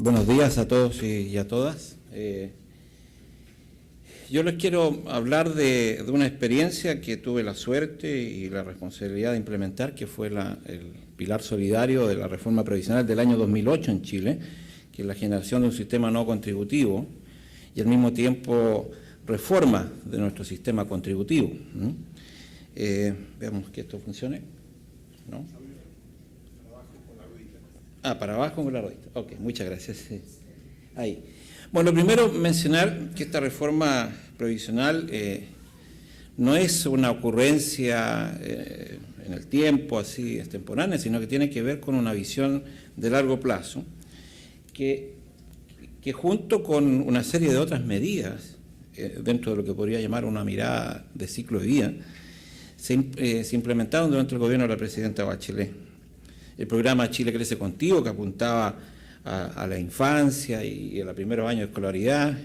Buenos días a todos y a todas. Yo les quiero hablar de una experiencia que tuve la suerte y la responsabilidad de implementar, que fue el pilar solidario de la reforma previsional del año 2008 en Chile, que es la generación de un sistema no contributivo y al mismo tiempo reforma de nuestro sistema contributivo. Veamos que esto funcione. ¿No? Para abajo con la ruedita. Ok, muchas gracias. Sí. Ahí. Bueno, primero mencionar que esta reforma previsional no es una ocurrencia en el tiempo, así extemporánea, sino que tiene que ver con una visión de largo plazo, que junto con una serie de otras medidas, dentro de lo que podría llamar una mirada de ciclo de vida, se implementaron durante el gobierno de la presidenta Bachelet. El programa Chile Crece Contigo, que apuntaba a la infancia y a los primeros años de escolaridad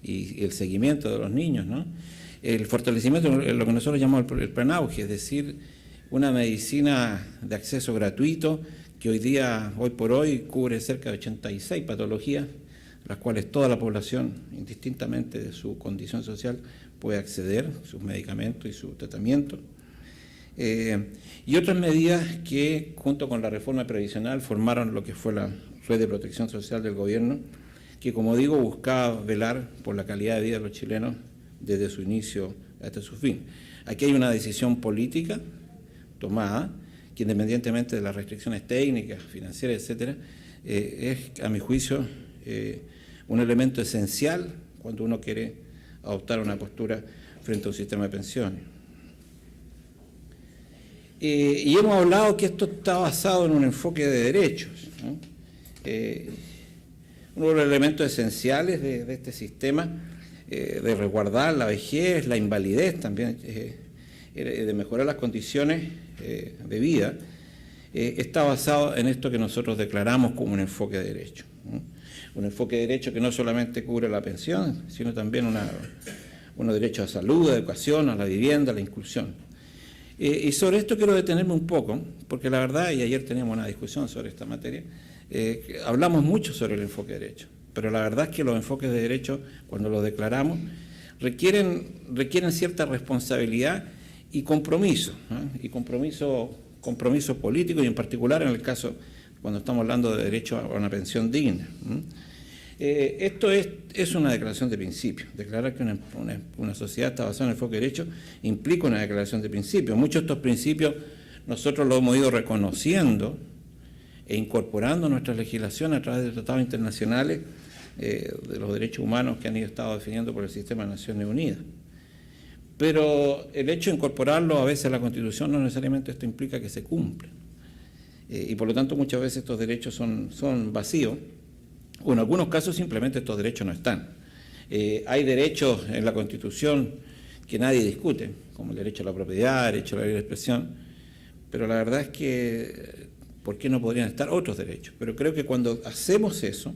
y el seguimiento de los niños, ¿no? El fortalecimiento de lo que nosotros llamamos el plan auge, es decir, una medicina de acceso gratuito que hoy por hoy cubre cerca de 86 patologías, las cuales toda la población, indistintamente de su condición social, puede acceder, sus medicamentos y su tratamiento. Y otras medidas que, junto con la reforma previsional, formaron lo que fue la Red de Protección Social del Gobierno, que, como digo, buscaba velar por la calidad de vida de los chilenos desde su inicio hasta su fin. Aquí hay una decisión política tomada, que independientemente de las restricciones técnicas, financieras, etcétera, es, a mi juicio, un elemento esencial cuando uno quiere adoptar una postura frente a un sistema de pensiones. Y hemos hablado que esto está basado en un enfoque de derechos, ¿no? Uno de los elementos esenciales de este sistema, de resguardar la vejez, la invalidez también, de mejorar las condiciones de vida, está basado en esto que nosotros declaramos como un enfoque de derecho, ¿no? Un enfoque de derecho que no solamente cubre la pensión, sino también unos derechos a salud, a educación, a la vivienda, a la inclusión. Y sobre esto quiero detenerme un poco, porque la verdad, y ayer teníamos una discusión sobre esta materia, hablamos mucho sobre el enfoque de derecho, pero la verdad es que los enfoques de derecho, cuando los declaramos, requieren cierta responsabilidad y compromiso, ¿no? Y compromiso político, y en particular en el caso cuando estamos hablando de derecho a una pensión digna, ¿no? Esto es una declaración de principio. Declarar que una sociedad está basada en el enfoque de derecho implica una declaración de principio. Muchos de estos principios nosotros los hemos ido reconociendo e incorporando a nuestra legislación a través de tratados internacionales de los derechos humanos que han estado definiendo por el sistema de Naciones Unidas. Pero el hecho de incorporarlo a veces a la Constitución no necesariamente esto implica que se cumplan. Y por lo tanto muchas veces estos derechos son vacíos. O en algunos casos simplemente estos derechos no están. Hay derechos en la Constitución que nadie discute, como el derecho a la propiedad, el derecho a la libre expresión, pero la verdad es que, ¿por qué no podrían estar otros derechos? Pero creo que cuando hacemos eso,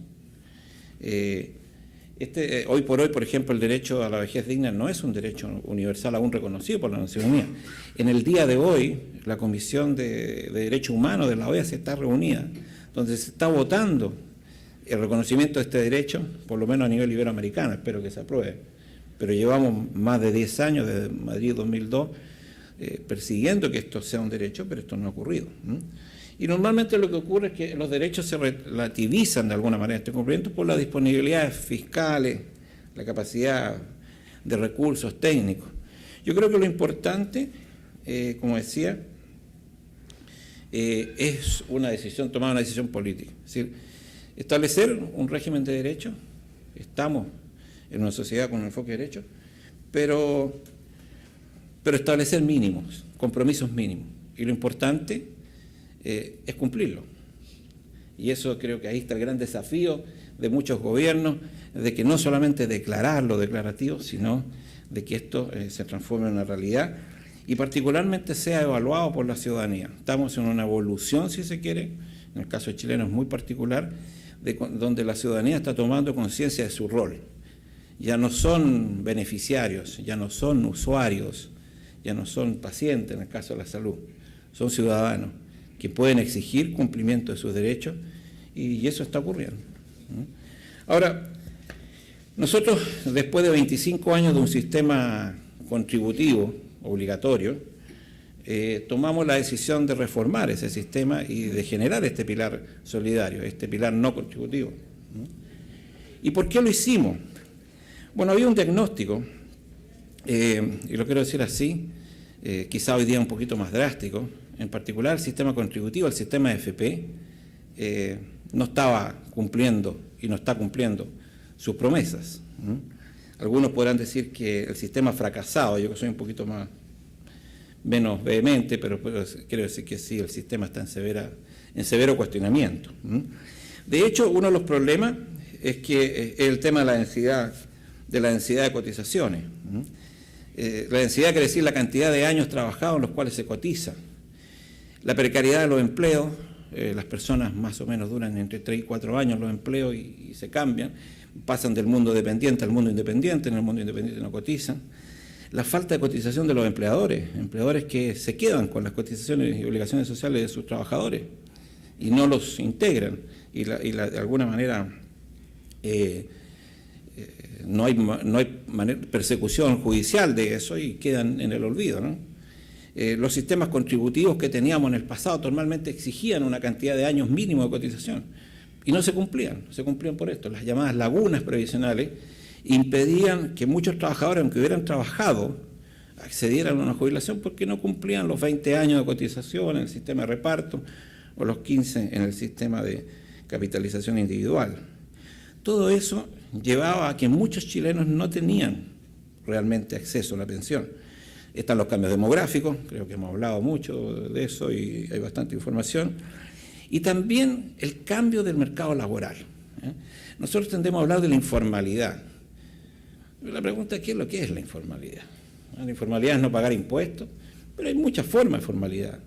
hoy por hoy, por ejemplo, el derecho a la vejez digna no es un derecho universal aún reconocido por la Naciones Unidas. En el día de hoy, la Comisión de Derechos Humanos de la OEA se está reunida, donde se está votando el reconocimiento de este derecho, por lo menos a nivel iberoamericano, espero que se apruebe. Pero llevamos más de 10 años, desde Madrid 2002, persiguiendo que esto sea un derecho, pero esto no ha ocurrido. Y normalmente lo que ocurre es que los derechos se relativizan de alguna manera este cumplimiento por las disponibilidades fiscales, la capacidad de recursos técnicos. Yo creo que lo importante, como decía, es tomar una decisión política. Es decir, establecer un régimen de derechos. Estamos en una sociedad con un enfoque de derechos, pero establecer mínimos, compromisos mínimos. Y lo importante es cumplirlo. Y eso creo que ahí está el gran desafío de muchos gobiernos, de que no solamente declarar lo declarativo, sino de que esto se transforme en una realidad y particularmente sea evaluado por la ciudadanía. Estamos en una evolución, si se quiere, en el caso chileno es muy particular, donde la ciudadanía está tomando conciencia de su rol. Ya no son beneficiarios, ya no son usuarios, ya no son pacientes en el caso de la salud, son ciudadanos que pueden exigir cumplimiento de sus derechos y eso está ocurriendo. Ahora, nosotros, después de 25 años de un sistema contributivo obligatorio, tomamos la decisión de reformar ese sistema y de generar este pilar solidario, este pilar no contributivo. ¿Y por qué lo hicimos? Bueno, había un diagnóstico, y lo quiero decir así, quizá hoy día un poquito más drástico, en particular el sistema contributivo, el sistema FP, no estaba cumpliendo y no está cumpliendo sus promesas. Algunos podrán decir que el sistema ha fracasado, yo que soy un poquito menos vehemente, pero quiero decir que sí, el sistema está en severo cuestionamiento. De hecho, uno de los problemas es que el tema de la densidad de cotizaciones. La densidad quiere decir la cantidad de años trabajados en los cuales se cotiza. La precariedad de los empleos, las personas más o menos duran entre 3 y 4 años los empleos y se cambian, pasan del mundo dependiente al mundo independiente, en el mundo independiente no cotizan. La falta de cotización de los empleadores que se quedan con las cotizaciones y obligaciones sociales de sus trabajadores y no los integran y de alguna manera no hay persecución judicial de eso y quedan en el olvido, ¿no? Los sistemas contributivos que teníamos en el pasado normalmente exigían una cantidad de años mínimo de cotización y no se cumplían por esto. Las llamadas lagunas previsionales impedían que muchos trabajadores, aunque hubieran trabajado, accedieran a una jubilación porque no cumplían los 20 años de cotización en el sistema de reparto o los 15 en el sistema de capitalización individual. Todo eso llevaba a que muchos chilenos no tenían realmente acceso a la pensión. Están los cambios demográficos, creo que hemos hablado mucho de eso y hay bastante información, y también el cambio del mercado laboral. Nosotros tendemos a hablar de la informalidad. La pregunta es ¿qué es lo que es la informalidad? La informalidad es no pagar impuestos, pero hay muchas formas de formalidad.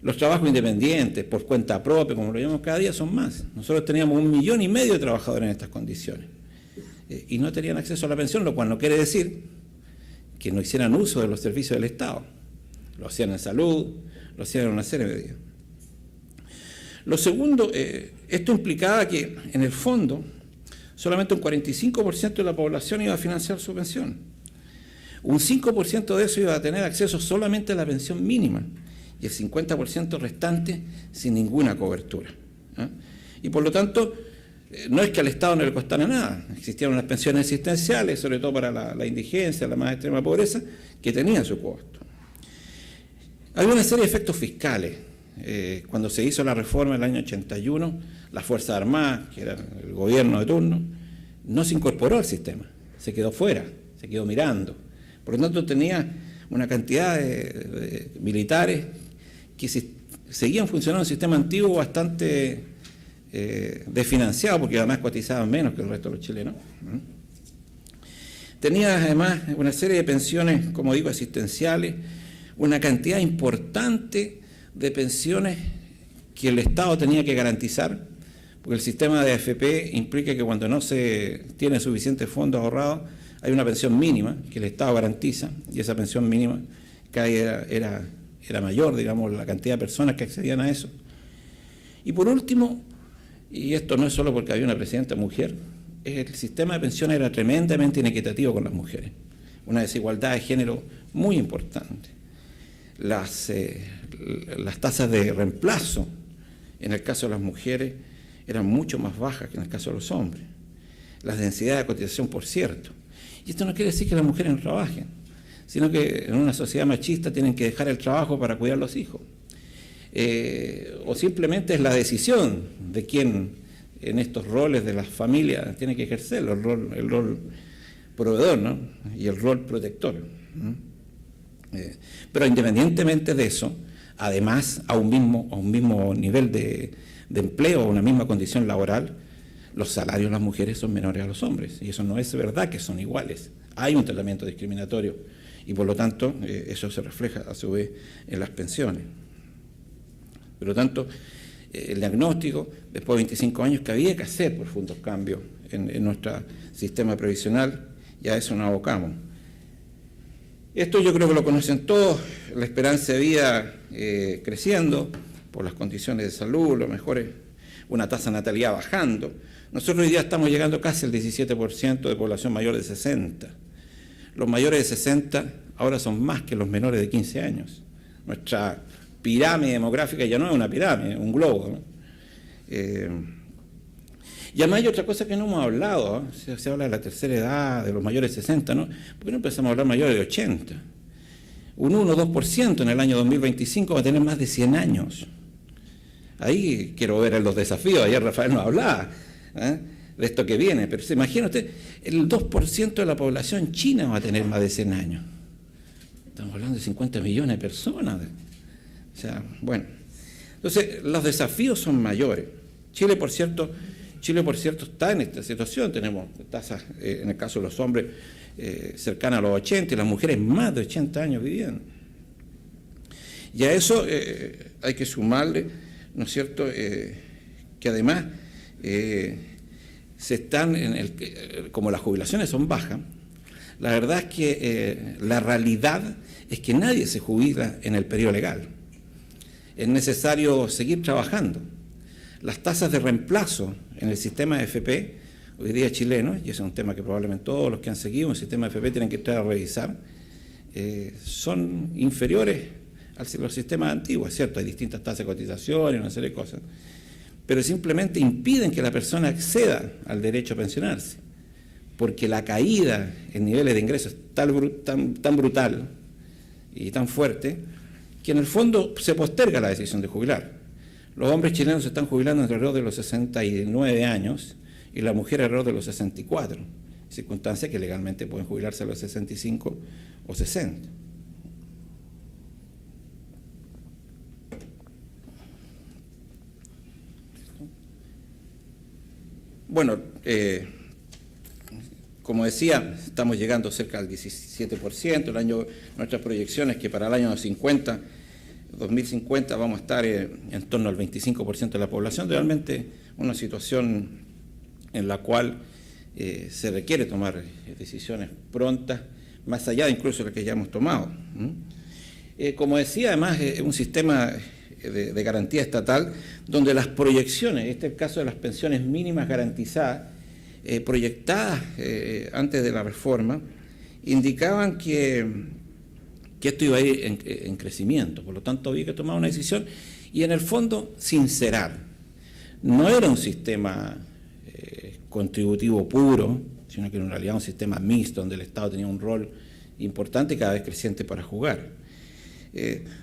Los trabajos independientes, por cuenta propia, como lo llamamos cada día, son más. Nosotros teníamos 1,5 millones de trabajadores en estas condiciones y no tenían acceso a la pensión, lo cual no quiere decir que no hicieran uso de los servicios del Estado. Lo hacían en salud, lo hacían en una serie de medidas. Lo segundo, esto implicaba que, en el fondo, solamente un 45% de la población iba a financiar su pensión. Un 5% de eso iba a tener acceso solamente a la pensión mínima y el 50% restante sin ninguna cobertura. Y por lo tanto, no es que al Estado no le costara nada. Existían unas pensiones existenciales, sobre todo para la indigencia, la más extrema pobreza, que tenían su costo. Había una serie de efectos fiscales. Cuando se hizo la reforma en el año 81, las Fuerzas Armadas, que era el gobierno de turno, no se incorporó al sistema, se quedó fuera, se quedó mirando. Por lo tanto, tenía una cantidad de militares que seguían funcionando en un sistema antiguo bastante desfinanciado, porque además cotizaban menos que el resto de los chilenos. Tenía además una serie de pensiones, como digo, asistenciales, una cantidad importante de pensiones que el Estado tenía que garantizar, porque el sistema de AFP implica que cuando no se tiene suficientes fondos ahorrados, hay una pensión mínima que el Estado garantiza, y esa pensión mínima era mayor, digamos, la cantidad de personas que accedían a eso. Y por último, y esto no es solo porque había una presidenta mujer, el sistema de pensiones era tremendamente inequitativo con las mujeres, una desigualdad de género muy importante. Las tasas de reemplazo en el caso de las mujeres eran mucho más bajas que en el caso de los hombres. Las densidades de cotización, por cierto. Y esto no quiere decir que las mujeres no trabajen, sino que en una sociedad machista tienen que dejar el trabajo para cuidar a los hijos. O simplemente es la decisión de quién en estos roles de las familias tiene que ejercerlo, el rol proveedor, ¿no? Y el rol protector. Pero independientemente de eso, además a un mismo nivel de empleo, a una misma condición laboral, los salarios de las mujeres son menores a los hombres, y eso no es verdad que son iguales. Hay un tratamiento discriminatorio y por lo tanto eso se refleja a su vez en las pensiones. Por lo tanto, el diagnóstico, después de 25 años, que había que hacer profundos cambios en nuestro sistema previsional, y a eso nos abocamos. Esto yo creo que lo conocen todos, la esperanza de vida creciendo por las condiciones de salud, los mejores una tasa de natalidad bajando. Nosotros hoy día estamos llegando casi al 17% de población mayor de 60. Los mayores de 60 ahora son más que los menores de 15 años. Nuestra pirámide demográfica ya no es una pirámide, es un globo, ¿no? Y además hay otra cosa que no hemos hablado, ¿eh? Se habla de la tercera edad, de los mayores de 60, ¿no? ¿Por qué no empezamos a hablar mayores de 80? Un 1 o 2% en el año 2025 va a tener más de 100 años. Ahí quiero ver los desafíos, ayer Rafael nos hablaba, ¿eh?, de esto que viene, pero se imagina usted, el 2% de la población china va a tener más de 100 años. Estamos hablando de 50 millones de personas. O sea, bueno. Entonces, los desafíos son mayores. Chile, por cierto, está en esta situación. Tenemos tasas, en el caso de los hombres, cercanas a los 80 y las mujeres más de 80 años viviendo. Y a eso hay que sumarle, ¿no es cierto?, que además se están, como las jubilaciones son bajas, la verdad es que la realidad es que nadie se jubila en el periodo legal. Es necesario seguir trabajando. Las tasas de reemplazo en el sistema de FP, hoy día chileno, y ese es un tema que probablemente todos los que han seguido un sistema de FP tienen que entrar a revisar, son inferiores a los sistemas antiguos, ¿cierto? Hay distintas tasas de cotización y una serie de cosas, pero simplemente impiden que la persona acceda al derecho a pensionarse, porque la caída en niveles de ingresos es tan brutal y tan fuerte que en el fondo se posterga la decisión de jubilar. Los hombres chilenos se están jubilando alrededor de los 69 años y las mujeres alrededor de los 64, circunstancia que legalmente pueden jubilarse a los 65 o 60. Bueno, como decía, estamos llegando cerca al 17%. Nuestras proyecciones que para el año 2050 vamos a estar en torno al 25% de la población. Realmente una situación en la cual se requiere tomar decisiones prontas, más allá de incluso de las que ya hemos tomado. Como decía, además, es un sistema de garantía estatal donde las proyecciones, este es el caso de las pensiones mínimas garantizadas, proyectadas antes de la reforma, indicaban que esto iba a ir en crecimiento. Por lo tanto, había que tomar una decisión y, en el fondo, sincerar. No era un sistema contributivo puro, sino que en realidad un sistema mixto donde el Estado tenía un rol importante y cada vez creciente para jugar.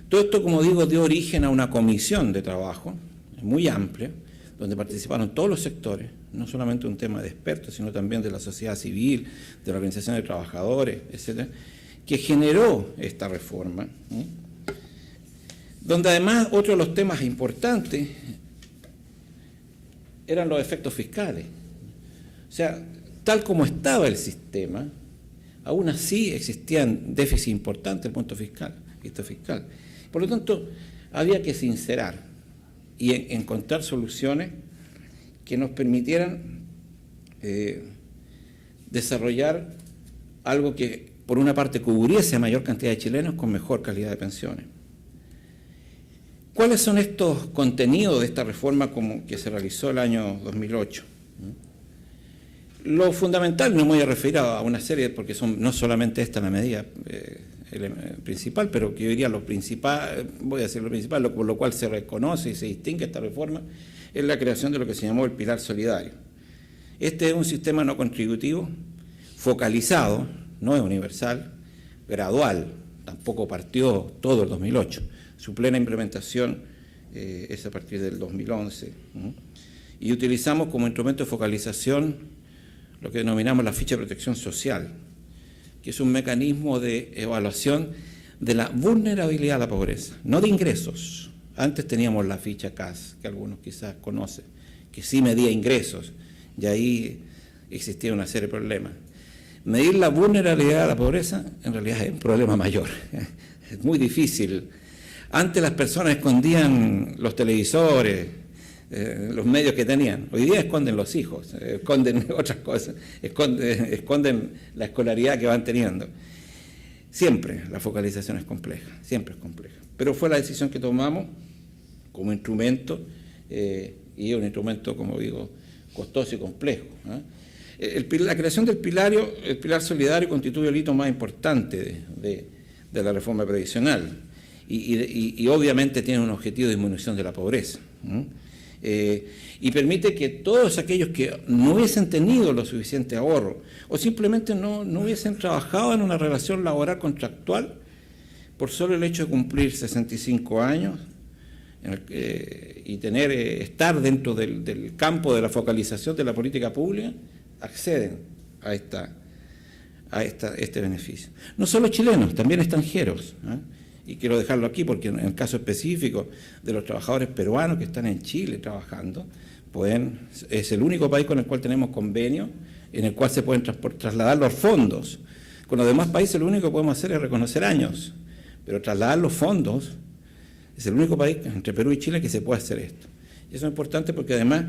Todo esto, como digo, dio origen a una comisión de trabajo muy amplia, donde participaron todos los sectores, no solamente un tema de expertos, sino también de la sociedad civil, de la organización de trabajadores, etcétera, que generó esta reforma, donde además otro de los temas importantes eran los efectos fiscales. O sea, tal como estaba el sistema, aún así existían déficits importantes desde el punto fiscal. Por lo tanto, había que sincerar y encontrar soluciones que nos permitieran desarrollar algo que, por una parte, cubriese a mayor cantidad de chilenos con mejor calidad de pensiones. ¿Cuáles son estos contenidos de esta reforma que se realizó el año 2008? Lo fundamental, no me voy a referir a una serie, porque no solamente esta la medida principal, pero que yo diría lo principal, voy a decir lo principal, por lo cual se reconoce y se distingue esta reforma, es la creación de lo que se llamó el pilar solidario. Este es un sistema no contributivo, focalizado, no es universal, gradual, tampoco partió todo el 2008. Su plena implementación es a partir del 2011. Y utilizamos como instrumento de focalización lo que denominamos la ficha de protección social, que es un mecanismo de evaluación de la vulnerabilidad a la pobreza, no de ingresos. Antes teníamos la ficha CAS, que algunos quizás conocen, que sí medía ingresos, y ahí existía una serie de problemas. Medir la vulnerabilidad a la pobreza en realidad es un problema mayor, es muy difícil. Antes las personas escondían los televisores, los medios que tenían. Hoy día esconden los hijos, esconden otras cosas, esconden la escolaridad que van teniendo. Siempre la focalización es compleja, siempre es compleja. Pero fue la decisión que tomamos como instrumento y es un instrumento, como digo, costoso y complejo. La creación del pilar solidario constituye el hito más importante de la reforma previsional y obviamente tiene un objetivo de disminución de la pobreza. Y permite que todos aquellos que no hubiesen tenido lo suficiente ahorro o simplemente no hubiesen trabajado en una relación laboral contractual por solo el hecho de cumplir 65 años y estar dentro del campo de la focalización de la política pública, acceden a este beneficio. No solo chilenos, también extranjeros. Y quiero dejarlo aquí porque en el caso específico de los trabajadores peruanos que están en Chile trabajando, es el único país con el cual tenemos convenio en el cual se pueden trasladar los fondos. Con los demás países lo único que podemos hacer es reconocer años, pero trasladar los fondos es el único país entre Perú y Chile que se puede hacer esto. Y eso es importante porque además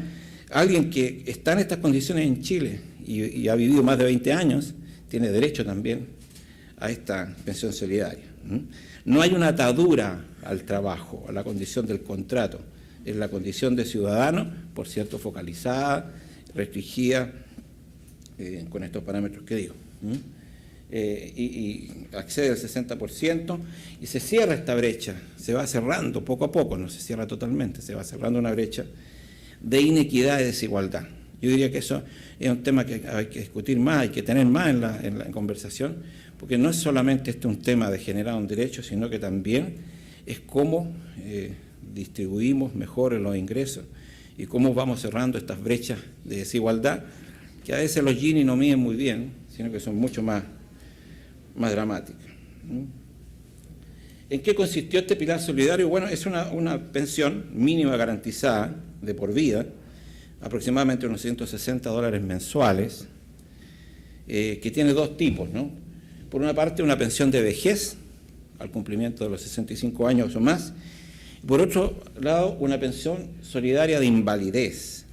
alguien que está en estas condiciones en Chile y ha vivido más de 20 años tiene derecho también a esta pensión solidaria. No hay una atadura al trabajo, a la condición del contrato. Es la condición de ciudadano, por cierto, focalizada, restringida, con estos parámetros que digo. Y accede al 60% y se cierra esta brecha, se va cerrando poco a poco, no se cierra totalmente, se va cerrando una brecha de inequidad y desigualdad. Yo diría que eso es un tema que hay que discutir más, hay que tener más en la conversación, porque no es solamente un tema de generar un derecho, sino que también es cómo distribuimos mejor los ingresos y cómo vamos cerrando estas brechas de desigualdad, que a veces los Gini no miden muy bien, sino que son mucho más dramáticas. ¿En qué consistió este pilar solidario? Bueno, es una pensión mínima garantizada de por vida, aproximadamente unos $160 mensuales, que tiene dos tipos, ¿no? Por una parte, una pensión de vejez, al cumplimiento de los 65 años o más, y por otro lado, una pensión solidaria de invalidez,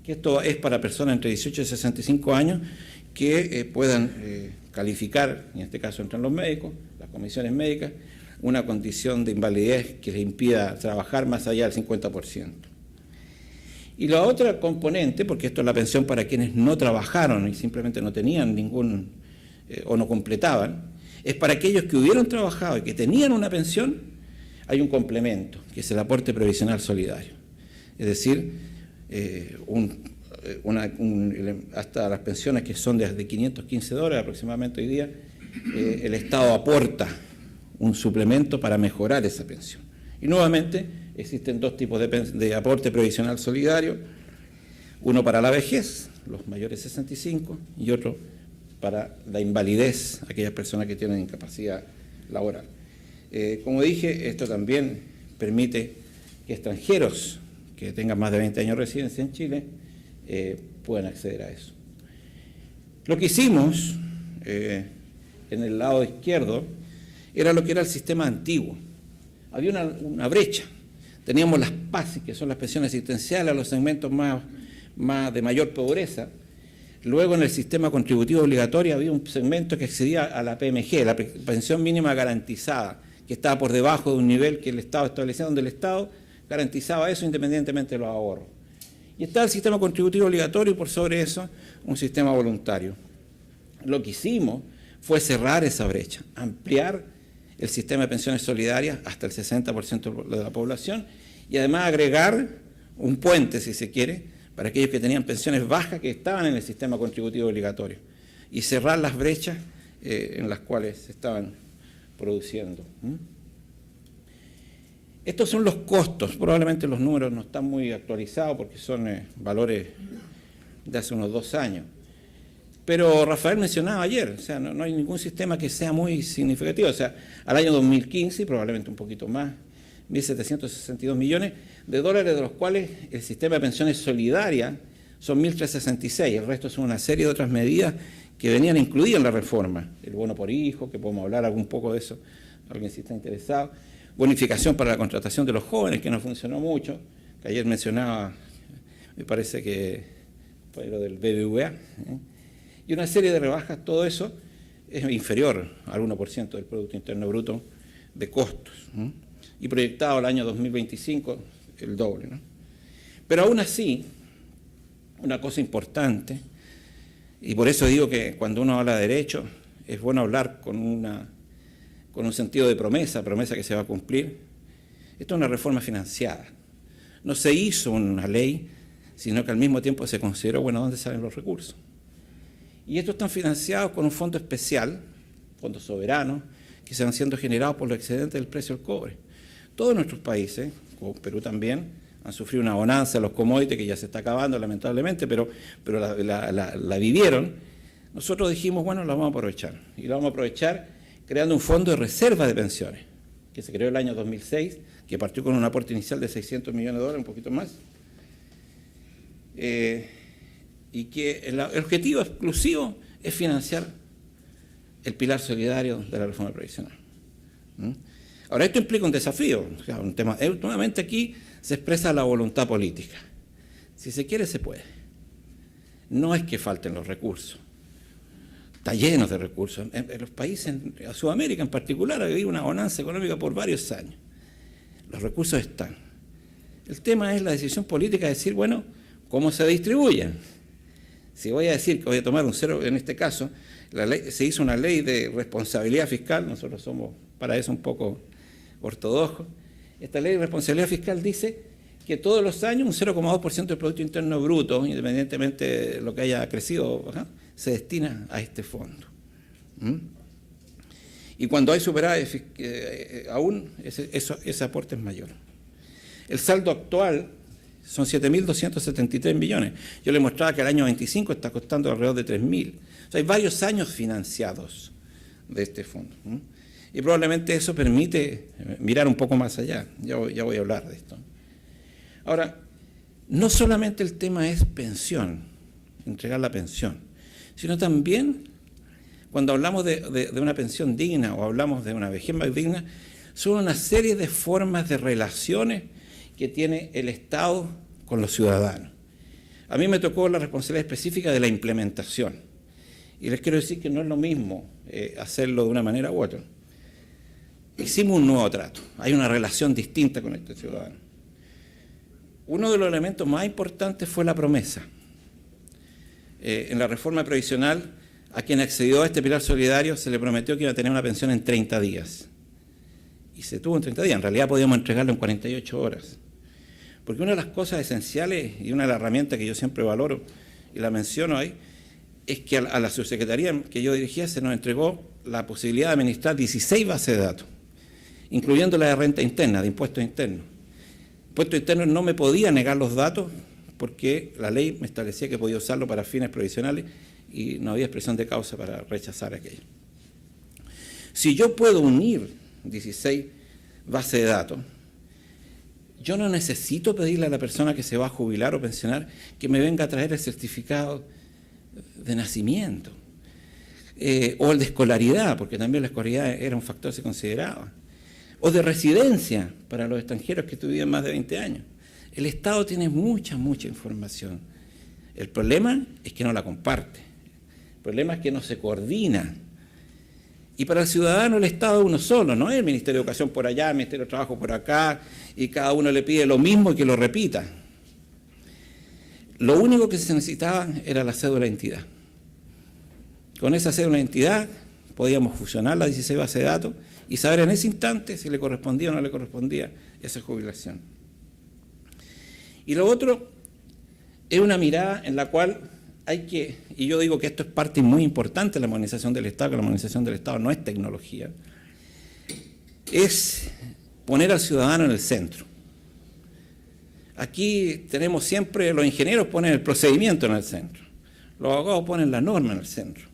que esto es para personas entre 18 y 65 años que puedan calificar, en este caso entran los médicos, las comisiones médicas, una condición de invalidez que les impida trabajar más allá del 50%. Y la otra componente, porque esto es la pensión para quienes no trabajaron y simplemente no tenían o no completaban, es para aquellos que hubieron trabajado y que tenían una pensión, hay un complemento, que es el aporte previsional solidario. Es decir, hasta las pensiones que son de $515 aproximadamente hoy día, el Estado aporta un suplemento para mejorar esa pensión. Y nuevamente existen dos tipos de aporte previsional solidario, uno para la vejez, los mayores de 65, y otro para la invalidez, aquellas personas que tienen incapacidad laboral. Como dije, esto también permite que extranjeros que tengan más de 20 años de residencia en Chile puedan acceder a eso. Lo que hicimos en el lado izquierdo era lo que era el sistema antiguo. Había una brecha. Teníamos las PASI, que son las pensiones asistenciales a los segmentos de mayor pobreza. Luego en el sistema contributivo obligatorio había un segmento que accedía a la PMG, la pensión mínima garantizada, que estaba por debajo de un nivel que el Estado establecía, donde el Estado garantizaba eso independientemente de los ahorros. Y estaba el sistema contributivo obligatorio y por sobre eso un sistema voluntario. Lo que hicimos fue cerrar esa brecha, ampliar el sistema de pensiones solidarias hasta el 60% de la población y además agregar un puente, si se quiere, para aquellos que tenían pensiones bajas que estaban en el sistema contributivo obligatorio y cerrar las brechas en las cuales se estaban produciendo. Estos son los costos, probablemente los números no están muy actualizados porque son valores de hace unos 2 años. Pero Rafael mencionaba ayer, o sea, no hay ningún sistema que sea muy significativo. O sea, al año 2015, y probablemente un poquito más, 1.762 millones de dólares, de los cuales el sistema de pensiones solidaria son 1.366. El resto son una serie de otras medidas que venían incluidas en la reforma. El bono por hijo, que podemos hablar algún poco de eso, alguien si está interesado. Bonificación para la contratación de los jóvenes, que no funcionó mucho, que ayer mencionaba, me parece que fue lo del BBVA, y una serie de rebajas. Todo eso es inferior al 1% del Producto Interno Bruto de costos, y proyectado al año 2025 el doble, ¿no? Pero aún así, una cosa importante, y por eso digo que cuando uno habla de derecho, es bueno hablar con un sentido de promesa que se va a cumplir. Esto es una reforma financiada. No se hizo una ley, sino que al mismo tiempo se consideró, bueno, ¿dónde salen los recursos? Y estos están financiados con un fondo especial, fondos soberanos, que se van siendo generados por los excedentes del precio del cobre. Todos nuestros países, como Perú también, han sufrido una bonanza de los commodities que ya se está acabando lamentablemente, pero la vivieron. Nosotros dijimos, bueno, la vamos a aprovechar. Y la vamos a aprovechar creando un fondo de reserva de pensiones, que se creó el año 2006, que partió con un aporte inicial de $600 millones, un poquito más. Y que el objetivo exclusivo es financiar el pilar solidario de la reforma previsional. Ahora, esto implica un desafío, o sea, un tema, nuevamente aquí se expresa la voluntad política. Si se quiere, se puede. No es que falten los recursos. Está lleno de recursos. En los países, en Sudamérica en particular, ha habido una bonanza económica por varios años. Los recursos están. El tema es la decisión política de decir, bueno, ¿cómo se distribuyen? Si voy a decir que voy a tomar un cero, en este caso, se hizo una ley de responsabilidad fiscal, nosotros somos para eso un poco ortodoxos. Esta ley de responsabilidad fiscal dice que todos los años un 0,2% del Producto Interno Bruto, independientemente de lo que haya crecido, se destina a este fondo. Y cuando hay superávit, aún ese aporte es mayor. El saldo actual son 7.273 millones. Yo le mostraba que el año 25 está costando alrededor de 3.000. O sea, hay varios años financiados de este fondo. Y probablemente eso permite mirar un poco más allá. Ya voy a hablar de esto. Ahora, no solamente el tema es pensión, entregar la pensión, sino también cuando hablamos de una pensión digna o hablamos de una vejez más digna, son una serie de formas de relaciones que tiene el Estado con los ciudadanos. A mí me tocó la responsabilidad específica de la implementación. Y les quiero decir que no es lo mismo hacerlo de una manera u otra. Hicimos un nuevo trato, hay una relación distinta con este ciudadano. Uno de los elementos más importantes fue la promesa. En la reforma previsional, a quien accedió a este pilar solidario se le prometió que iba a tener una pensión en 30 días. Y se tuvo en 30 días, en realidad podíamos entregarlo en 48 horas. Porque una de las cosas esenciales y una de las herramientas que yo siempre valoro y la menciono ahí, es que a la subsecretaría que yo dirigía se nos entregó la posibilidad de administrar 16 bases de datos, incluyendo la de renta interna, de impuestos internos. Impuestos internos no me podía negar los datos porque la ley me establecía que podía usarlo para fines provisionales y no había expresión de causa para rechazar aquello. Si yo puedo unir 16 bases de datos, yo no necesito pedirle a la persona que se va a jubilar o pensionar que me venga a traer el certificado de nacimiento o el de escolaridad, porque también la escolaridad era un factor que se consideraba, o de residencia para los extranjeros que tuvieran más de 20 años. El Estado tiene mucha información. El problema es que no la comparte. El problema es que no se coordina. Y para el ciudadano el Estado es uno solo, no es el Ministerio de Educación por allá, el Ministerio de Trabajo por acá, y cada uno le pide lo mismo y que lo repita. Lo único que se necesitaba era la cédula de identidad. Con esa cédula de identidad podíamos fusionar las 16 bases de datos y saber en ese instante si le correspondía o no le correspondía esa jubilación. Y lo otro es una mirada en la cual hay que, y yo digo que esto es parte muy importante de la modernización del Estado, que la modernización del Estado no es tecnología, es poner al ciudadano en el centro. Aquí tenemos siempre, los ingenieros ponen el procedimiento en el centro, los abogados ponen la norma en el centro.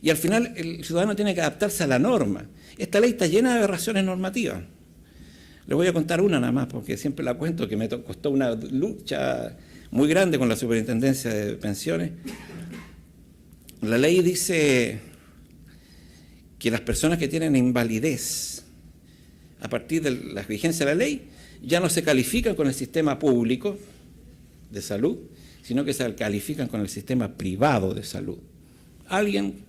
Y al final el ciudadano tiene que adaptarse a la norma. Esta ley está llena de aberraciones normativas. Les voy a contar una nada más, porque siempre la cuento, que me costó una lucha muy grande con la Superintendencia de Pensiones. La ley dice que las personas que tienen invalidez a partir de la vigencia de la ley ya no se califican con el sistema público de salud, sino que se califican con el sistema privado de salud. Alguien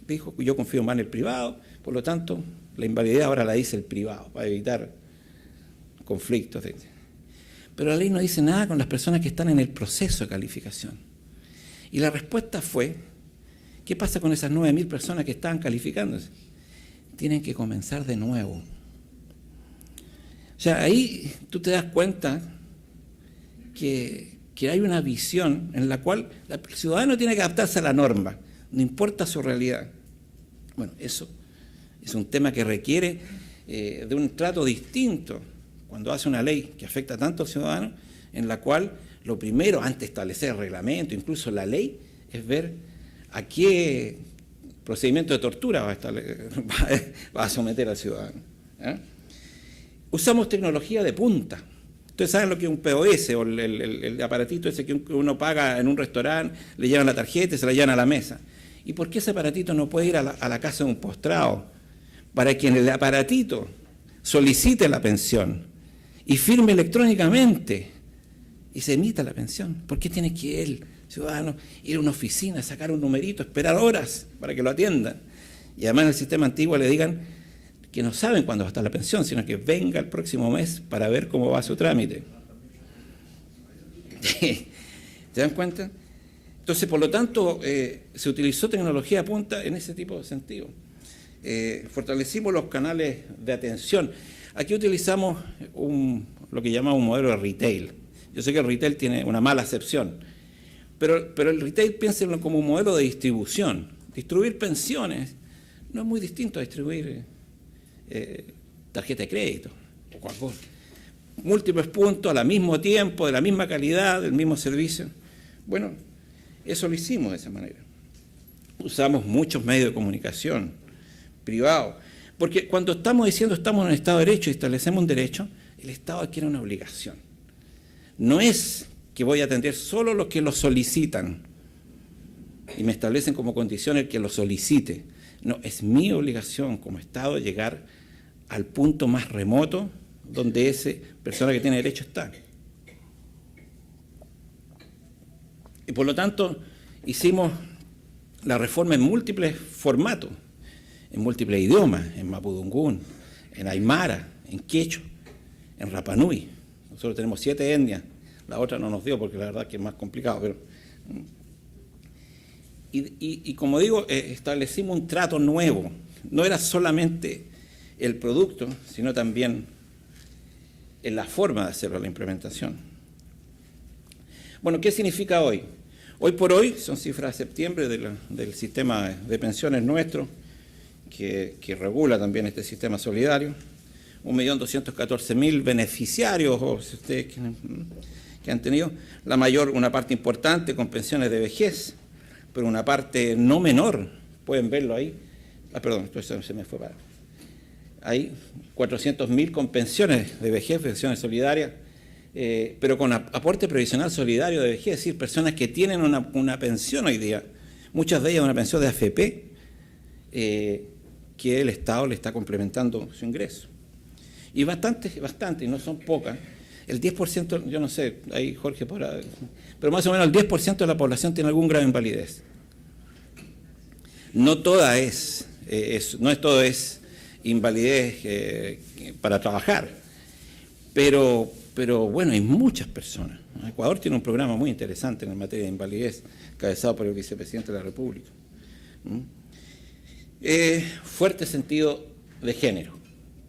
dijo que yo confío más en el privado, por lo tanto, la invalidez ahora la dice el privado, para evitar conflictos. pero la ley no dice nada con las personas que están en el proceso de calificación. Y la respuesta fue, ¿qué pasa con esas 9.000 personas que estaban calificándose? Tienen que comenzar de nuevo. O sea, ahí tú te das cuenta que hay una visión en la cual el ciudadano tiene que adaptarse a la norma, no importa su realidad. Bueno, eso es un tema que requiere de un trato distinto cuando hace una ley que afecta tanto al ciudadano, en la cual lo primero, antes de establecer el reglamento, incluso la ley, es ver a qué procedimiento de tortura va a someter al ciudadano. Usamos tecnología de punta. Ustedes saben lo que es un POS o el aparatito ese que uno paga en un restaurante, le llevan la tarjeta y se la llevan a la mesa. ¿Y por qué ese aparatito no puede ir a la casa de un postrado? Para que en el aparatito solicite la pensión y firme electrónicamente y se emita la pensión. ¿Por qué tiene que el ciudadano ir a una oficina, sacar un numerito, esperar horas para que lo atiendan? Y además en el sistema antiguo le digan que no saben cuándo va a estar la pensión, sino que venga el próximo mes para ver cómo va su trámite. ¿Se dan cuenta? Entonces, por lo tanto, se utilizó tecnología de punta en ese tipo de sentido. Fortalecimos los canales de atención. Aquí utilizamos lo que llamamos un modelo de retail. Yo sé que el retail tiene una mala acepción, pero el retail piénsenlo como un modelo de distribución. Distribuir pensiones no es muy distinto a distribuir tarjeta de crédito o cualquier múltiples puntos al mismo tiempo, de la misma calidad, del mismo servicio. Bueno, eso lo hicimos de esa manera. Usamos muchos medios de comunicación privados, porque cuando estamos diciendo estamos en un Estado de Derecho y establecemos un derecho, el Estado adquiere una obligación. No es que voy a atender solo los que lo solicitan y me establecen como condición el que lo solicite. No, es mi obligación como Estado llegar al punto más remoto donde esa persona que tiene derecho está. Y por lo tanto, hicimos la reforma en múltiples formatos, en múltiples idiomas, en mapudungún, en aymara, en quechua, en rapanui. Nosotros tenemos 7 etnias, la otra no nos dio porque la verdad es que es más complicado. Pero, y como digo, establecimos un trato nuevo. No era solamente el producto, sino también en la forma de hacerlo, la implementación. Bueno, ¿qué significa hoy? Hoy por hoy, son cifras de septiembre del sistema de pensiones nuestro, que regula también este sistema solidario, 1.214.000 beneficiarios, o si ustedes que han tenido, una parte importante con pensiones de vejez, pero una parte no menor, pueden verlo ahí, perdón, esto se me fue para... Hay 400.000 con pensiones de vejez, pensiones solidarias, pero con aporte previsional solidario de vejez, es decir, personas que tienen una pensión hoy día, muchas de ellas una pensión de AFP, que el Estado le está complementando su ingreso. Y bastante, y no son pocas. El 10%, yo no sé, ahí Jorge podrá, pero más o menos el 10% de la población tiene algún grado de invalidez. No todo es invalidez para trabajar, pero bueno, hay muchas personas. Ecuador tiene un programa muy interesante en materia de invalidez, encabezado por el vicepresidente de la República. Fuerte sentido de género,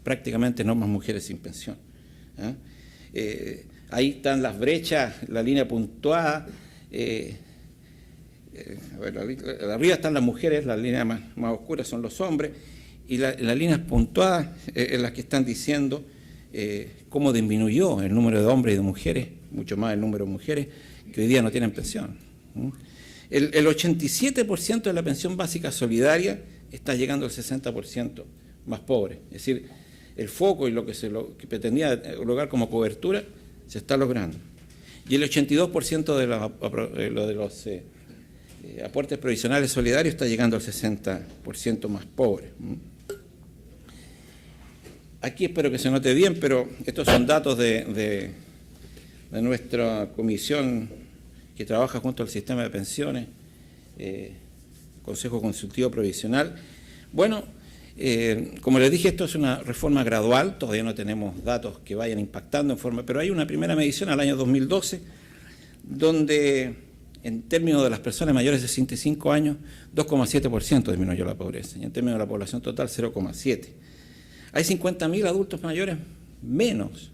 prácticamente no más mujeres sin pensión. Ahí están las brechas, la línea puntuada. Arriba están las mujeres, las líneas más oscuras son los hombres, y las líneas puntuadas en las que están diciendo cómo disminuyó el número de hombres y de mujeres, mucho más el número de mujeres que hoy día no tienen pensión. El 87% de la pensión básica solidaria está llegando al 60% más pobre. Es decir, el foco y lo que pretendía lograr como cobertura se está logrando. Y el 82% de los aportes provisionales solidarios está llegando al 60% más pobre. Aquí espero que se note bien, pero estos son datos de nuestra comisión que trabaja junto al sistema de pensiones, Consejo Consultivo Provisional. Bueno, Como les dije, esto es una reforma gradual, todavía no tenemos datos que vayan impactando en forma, pero hay una primera medición al año 2012, donde en términos de las personas mayores de 65 años, 2,7% disminuyó la pobreza, y en términos de la población total, 0,7%. Hay 50.000 adultos mayores menos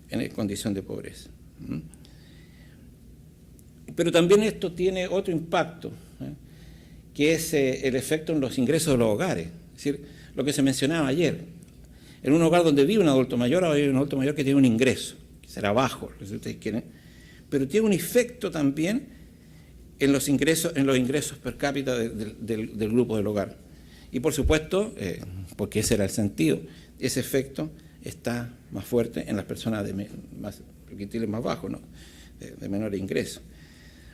en condición de pobreza. Pero también esto tiene otro impacto, que es el efecto en los ingresos de los hogares. Es decir, lo que se mencionaba ayer, en un hogar donde vive un adulto mayor, ahora hay un adulto mayor que tiene un ingreso, que será bajo, si ustedes quieren, pero tiene un efecto también en los ingresos per cápita del grupo del hogar. Y por supuesto, porque ese era el sentido, ese efecto está más fuerte en las personas de quintiles más bajos, ¿no? de menores ingresos.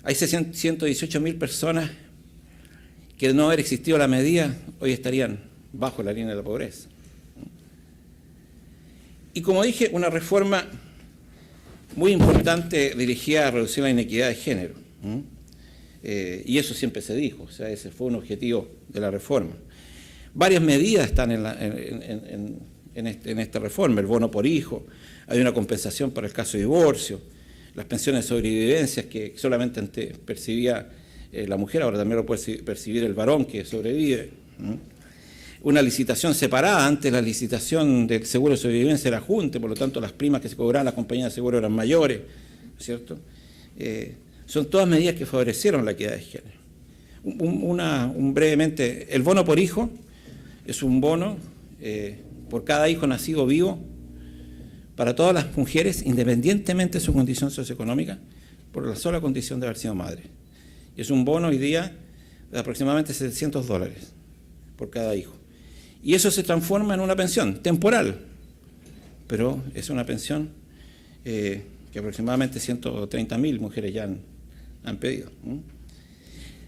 Hay 118.000 personas que de no haber existido la medida, hoy estarían bajo la línea de la pobreza. Y como dije, una reforma muy importante dirigida a reducir la inequidad de género. Y eso siempre se dijo, o sea, ese fue un objetivo de la reforma. Varias medidas están en esta reforma, el bono por hijo, hay una compensación para el caso de divorcio, las pensiones de sobrevivencia que solamente antes percibía la mujer, ahora también lo puede percibir el varón que sobrevive. Una licitación separada, antes la licitación del seguro de sobrevivencia era junta, por lo tanto las primas que se cobraban las compañías de seguro eran mayores, ¿cierto? Son todas medidas que favorecieron la equidad de género. Brevemente, el bono por hijo es un bono por cada hijo nacido vivo para todas las mujeres, independientemente de su condición socioeconómica, por la sola condición de haber sido madre. Es un bono hoy día de aproximadamente $700 por cada hijo. Y eso se transforma en una pensión temporal, pero es una pensión que aproximadamente 130.000 mujeres ya han pedido.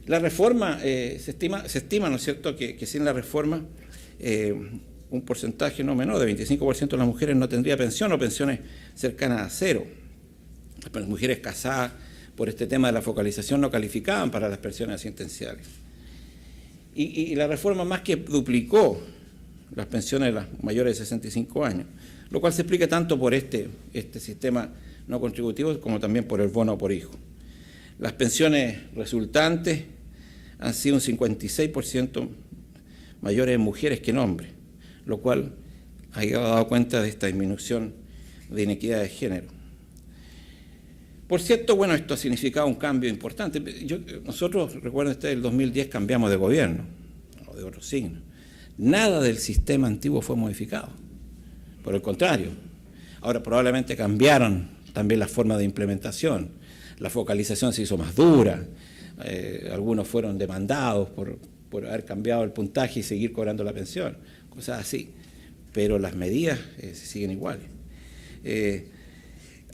La reforma, se estima, ¿no es cierto?, que sin la reforma un porcentaje no menor de 25% de las mujeres no tendría pensión o pensiones cercanas a cero. Las mujeres casadas por este tema de la focalización no calificaban para las pensiones asistenciales. Y la reforma más que duplicó las pensiones de las mayores de 65 años, lo cual se explica tanto por este sistema no contributivo como también por el bono por hijo. Las pensiones resultantes han sido un 56% mayores en mujeres que en hombres, lo cual ha dado cuenta de esta disminución de inequidad de género. Por cierto, bueno, esto ha significado un cambio importante. Nosotros, recuerden ustedes, el 2010 cambiamos de gobierno, o de otro signo. Nada del sistema antiguo fue modificado, por el contrario. Ahora probablemente cambiaron también la forma de implementación, la focalización se hizo más dura, algunos fueron demandados por haber cambiado el puntaje y seguir cobrando la pensión, cosas así, pero las medidas siguen iguales.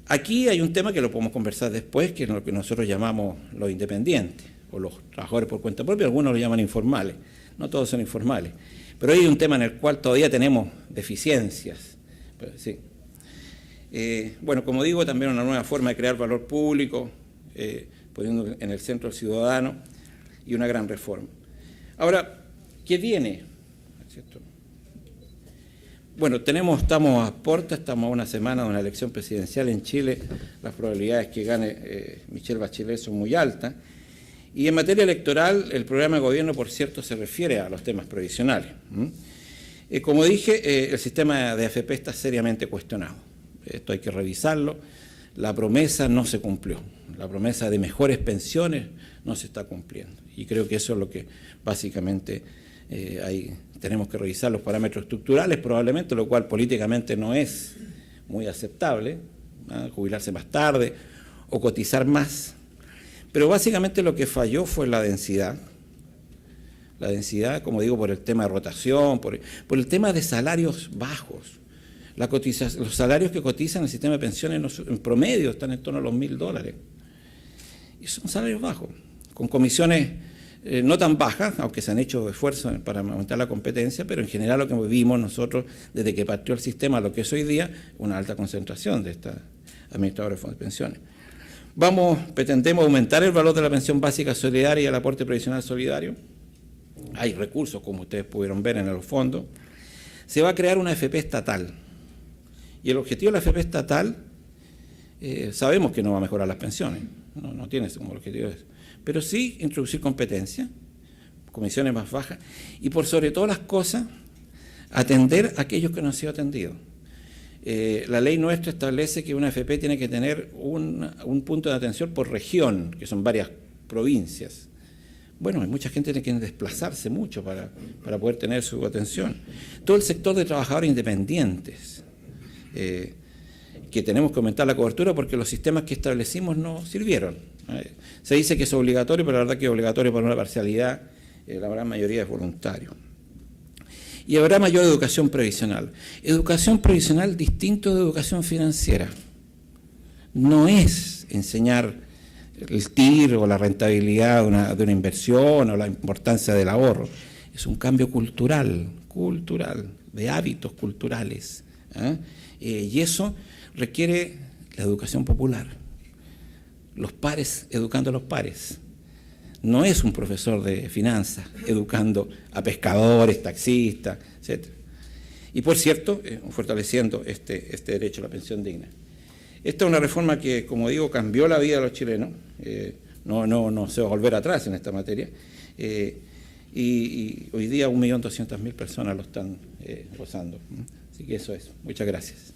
Aquí hay un tema que lo podemos conversar después, que es lo que nosotros llamamos los independientes, o los trabajadores por cuenta propia, algunos lo llaman informales, no todos son informales, pero hay un tema en el cual todavía tenemos deficiencias. Pero, sí. Bueno, como digo, también una nueva forma de crear valor público, poniendo en el centro al ciudadano, y una gran reforma. Ahora, ¿qué viene? ¿Cierto? Bueno, estamos a puertas, estamos a una semana de una elección presidencial en Chile, las probabilidades que gane Michelle Bachelet son muy altas, y en materia electoral el programa de gobierno, por cierto, se refiere a los temas previsionales. Como dije, el sistema de AFP está seriamente cuestionado, esto hay que revisarlo, la promesa no se cumplió, la promesa de mejores pensiones no se está cumpliendo, y creo que eso es lo que básicamente tenemos que revisar los parámetros estructurales probablemente, lo cual políticamente no es muy aceptable, jubilarse más tarde o cotizar más, pero básicamente lo que falló fue la densidad, como digo, por el tema de rotación, por el tema de salarios bajos. Los salarios que cotizan el sistema de pensiones en promedio están en torno a los $1.000, y son salarios bajos, con comisiones no tan bajas, aunque se han hecho esfuerzos para aumentar la competencia, pero en general lo que vimos nosotros desde que partió el sistema a lo que es hoy día, una alta concentración de estas administradoras de fondos de pensiones. Pretendemos aumentar el valor de la pensión básica solidaria y el aporte previsional solidario. Hay recursos, como ustedes pudieron ver en los fondos. se va a crear una AFP estatal. Y el objetivo de la AFP estatal, sabemos que no va a mejorar las pensiones, no tiene como objetivo eso, pero sí introducir competencia, comisiones más bajas, y por sobre todas las cosas, atender a aquellos que no han sido atendidos. La ley nuestra establece que una AFP tiene que tener un punto de atención por región, que son varias provincias. Bueno, hay mucha gente que tiene que desplazarse mucho para poder tener su atención. Todo el sector de trabajadores independientes, que tenemos que aumentar la cobertura porque los sistemas que establecimos no sirvieron. Se dice que es obligatorio, pero la verdad que es obligatorio por una parcialidad, la gran mayoría es voluntario. Y habrá mayor educación previsional. Educación previsional distinto de educación financiera. No es enseñar el TIR o la rentabilidad de una inversión o la importancia del ahorro. Es un cambio cultural, de hábitos culturales. Y eso requiere la educación popular. Los pares educando a los pares. No es un profesor de finanzas educando a pescadores, taxistas, etc. Y por cierto, fortaleciendo este derecho a la pensión digna. Esta es una reforma que, como digo, cambió la vida de los chilenos. No se va a volver atrás en esta materia. Y hoy día 1.200.000 personas lo están gozando. Así que eso es. Muchas gracias.